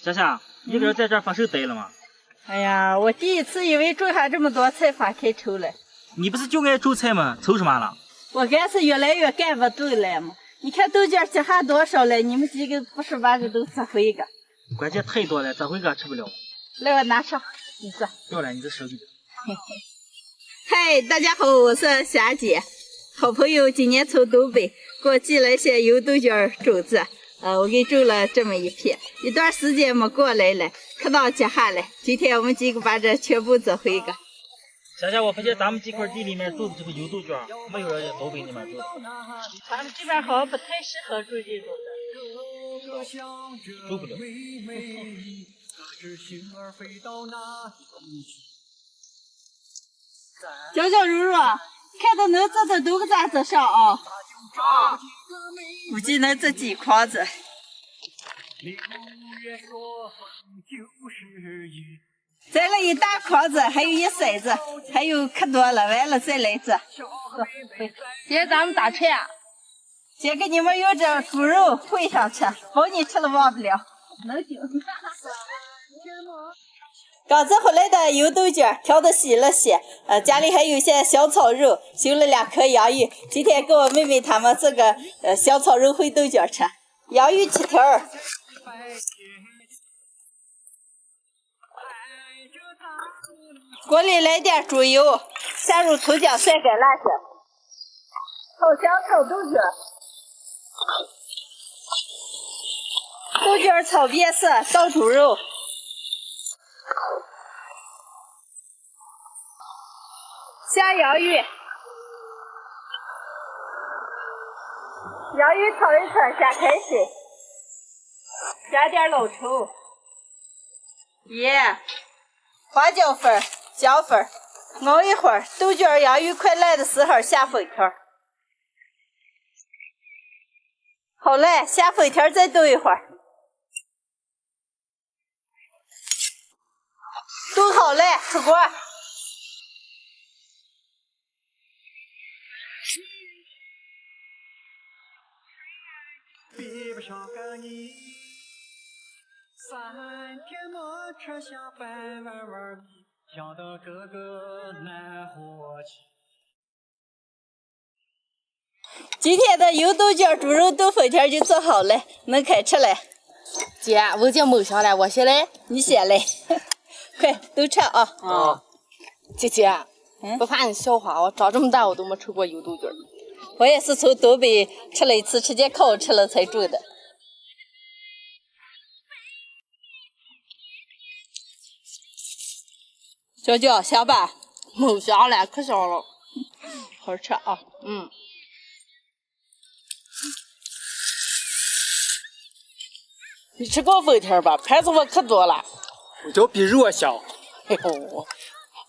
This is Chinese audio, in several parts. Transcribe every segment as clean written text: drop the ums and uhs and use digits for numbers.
夏夏，一个人在这儿发愁呆了吗？哎呀，我第一次以为种下这么多菜发开抽了。你不是就爱种菜吗？愁什么了？我干是越来越干不动了嘛。你看豆角结下多少了？你们几个不是把这都折回一个？关键太多了，折回个吃不了。来，我拿上，你做。要了，你这手里。嗨，大家好，我是霞姐。好朋友今年从东北给我寄了些油豆角种子，我给种了这么一片，一段时间没过来了，看到结下来。今天我们几个把这全部折回一个。夏夏，我发现咱们几块地里面种的这个油豆角，没有人家东北那边种的。咱们这边好像不太适合种这种的。种不了。小小柔柔，看到能折的都给咱折上啊！估计能折几筐子。摘了一大筐子，还有一筛子，还有可多了，完了再来折。今天咱们咋吃呀？姐给你们用这猪肉烩上吃，保你吃了忘不了。能行。刚折回来的油豆角挑的细了些，家里还有些小炒肉，修了2颗洋芋，今天给我妹妹他们这个小炒肉烩豆角吃。洋芋7条。锅里来点猪油，下入葱姜蒜干辣椒，炒香炒豆角，豆角炒变色，倒猪肉，下洋芋，洋芋炒一炒，下开水，加点老抽，盐，花椒粉、姜粉，熬一会儿，豆角、洋芋快烂的时候下粉条。好了，下粉条再炖一会儿。炖好了，出锅。比不上个你，3天没吃下白碗碗米，想得哥哥难活起。今天的油豆角猪肉炖粉条就做好了，能开吃了。姐，我已经没想了，我先来，你先来，快都吃啊！姐，不怕你笑话，我长这么大我都没吃过油豆角。我也是从东北吃了一次，直接烤吃了才种的。娇娇香吧？没香了，可香了，好吃啊！你吃过粉条吧？盘子我可多了。粉条比肉香。哎呦，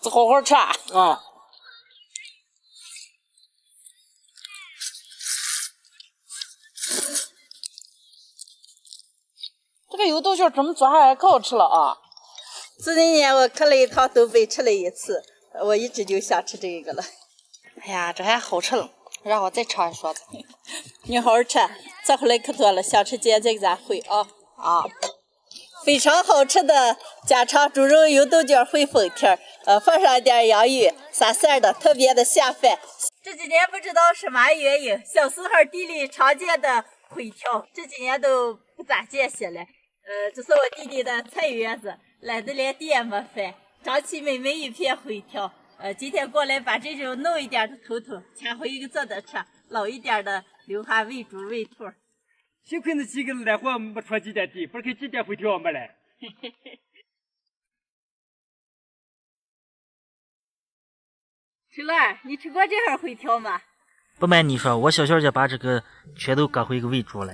这好好吃啊！这个油豆角怎么做还可好吃了啊！这几年我去了一趟东北，吃了一次，我一直就想吃这个了。哎呀，这还好吃了，让我再尝一勺子。你好好吃，这回来可多了，想吃今天再给咱烩啊！非常好吃的家常猪肉油豆角烩粉条，放上点洋芋，撒馅的，特别的下饭。这几年不知道什么原因，小时候地里常见的烩条，这几年都不咋见些了。这是我弟弟的菜园子，懒得连地也没翻，长起美美一片烩条。今天过来把这种嫩一点的头头切回一个做的吃，老一点的留下喂猪喂兔。幸亏那几个懒货没出几点地，不是几点回条没来。秋兰，你吃过这号烩条吗？不瞒你说，我小小就把这个全都割回给喂猪了。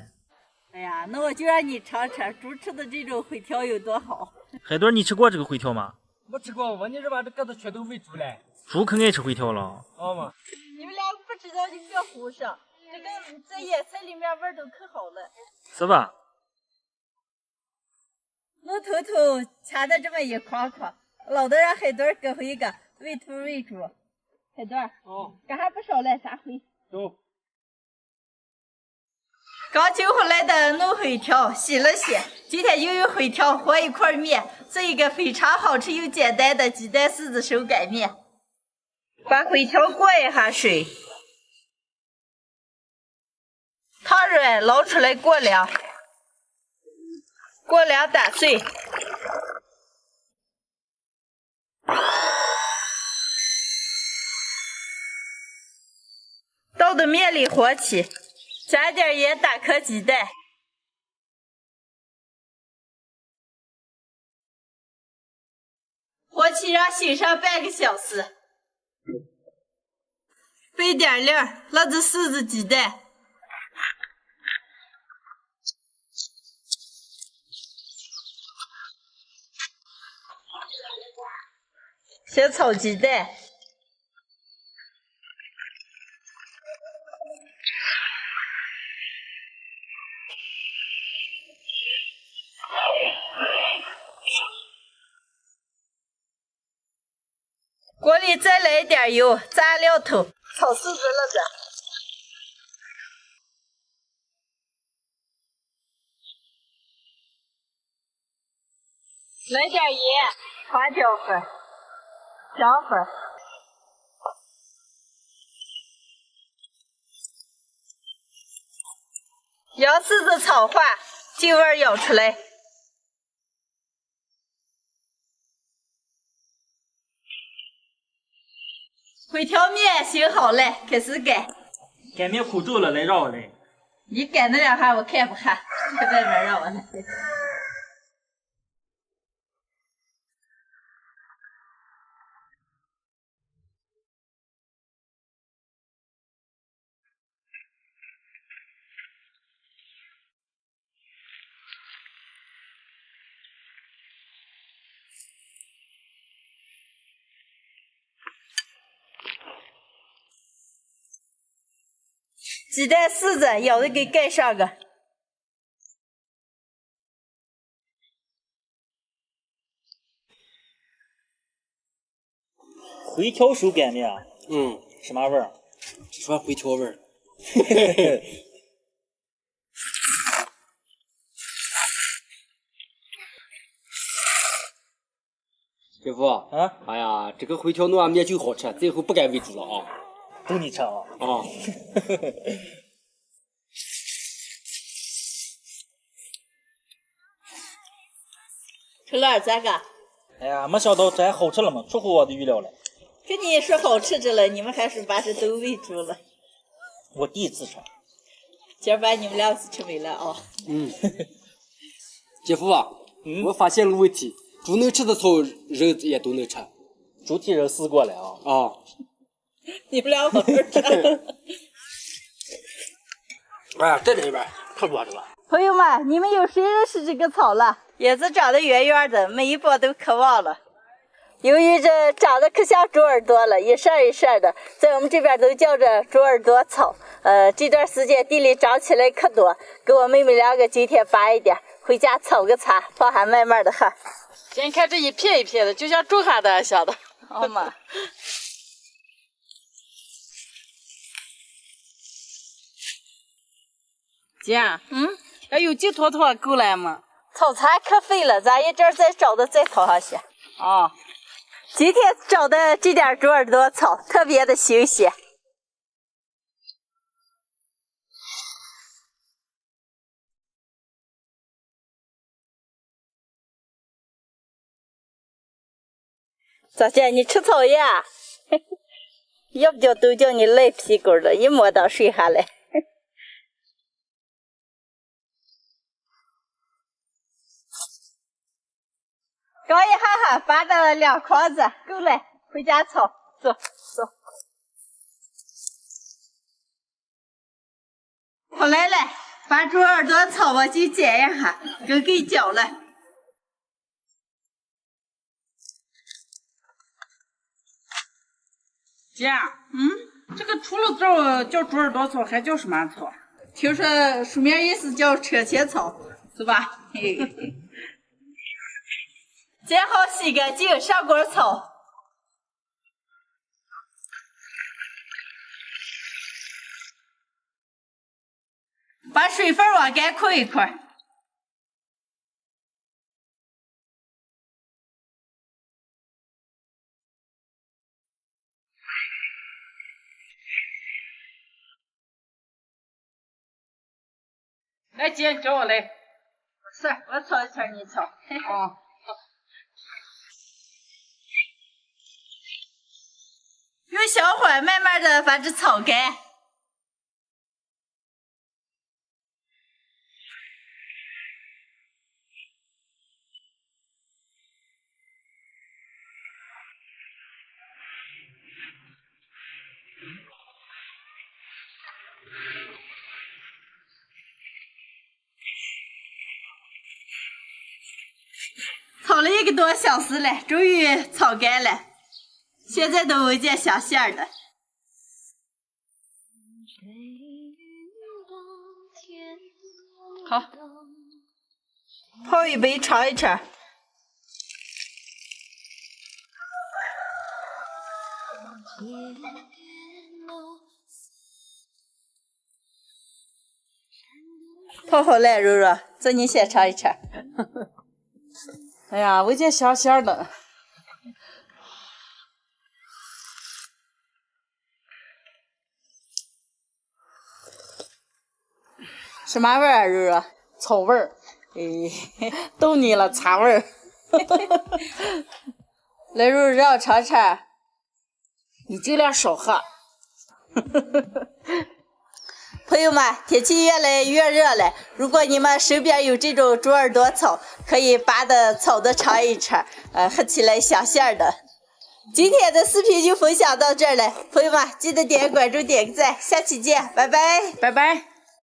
哎呀，那我就让你尝尝猪吃的这种烩条有多好。海墩，你吃过这个烩条吗？没吃过，问你是把这个子全都喂猪了。猪可爱吃烩条了。嘛。你们俩不知道就别胡说，这野菜里面味儿都可好了。是吧？弄头头切的这么一筐筐，老的让海墩割回一个喂兔喂猪。海墩，干还不少了，咱回。走。刚救回来的弄灰条洗了洗，今天又用灰条和一块面，做一个非常好吃又简单的鸡蛋柿子手擀面。把灰条过一下水，烫软捞出来过凉，过凉打碎。倒到面里和起，加点盐，打颗鸡蛋，和起让醒上半个小时。备点料，辣子柿子鸡蛋，先炒鸡蛋。锅里再来一点油，炸料头，炒柿子辣子，来点盐、花椒粉、姜粉，让柿子炒化，劲味舀出来。灰条面醒好了，开始擀。擀面苦皱了，来让我来。你擀那两下我看不看？在外面让我来。鸡蛋柿子舀着给盖上个，回条手擀面，什么味儿？只说回条味儿。姐夫啊，哎呀，这个回条弄完面就好吃，最后不敢喂猪了啊！都你吃啊？啊。吃了咋个？哎呀，没想到这还好吃了嘛，出乎我的预料了。跟你说好吃着了，你们还是把这都喂住了。我第一次吃。今儿把你们俩吃没了啊！姐夫啊，我发现了问题，猪能吃的草，人也都能吃。猪蹄人试过了啊。啊。你们俩好好吃。哎呀，在这一边可多着了。朋友们，你们有谁认识这个草了？叶子长得圆圆的，每一波都可旺了。由于这长得可像猪耳朵了，一扇一扇的，在我们这边都叫着猪耳朵草。这段时间地里长起来可多，给我妹妹两个今天拔一点，回家炒个茶，放下慢慢的喝。先看这一片一片的，就像种下的似的。好嘛。姐，要有几坨坨够了吗？炒茶可费了，咱一阵再找的再淘上些。哦，今天找的这点猪耳朵草特别的新鲜。咋姐，你吃草呀？要不叫都叫你赖皮狗了，一摸到睡下来。搞一下哈，拔的2筐子，够了，回家炒，走走。回来了，把猪耳朵炒我去煎一下，给搅了。姐，这个除了叫猪耳朵草，还叫什么草？听说书面意思叫车前草，是吧？嘿嘿嘿。煎好洗干净，上锅炒。把水水分往干扣一块。来姐，叫我来。是，我炒一圈，你炒。啊。用小火慢慢的把这炒干。炒了1个多小时了，终于炒干了，现在都闻见香馅儿了。好，泡一杯尝一尝。泡好了，柔柔，这你先尝一尝。哎呀，闻见香香的。什么味儿啊，柔柔？草味儿。哎，逗你了，茶味儿。来，柔柔让我尝尝。你尽量少喝。朋友们，天气越来越热了，如果你们身边有这种猪耳朵草，可以拔的炒的尝一尝，喝起来香香的。今天的视频就分享到这儿了，朋友们记得点个关注，点个赞，下期见，拜拜，拜拜。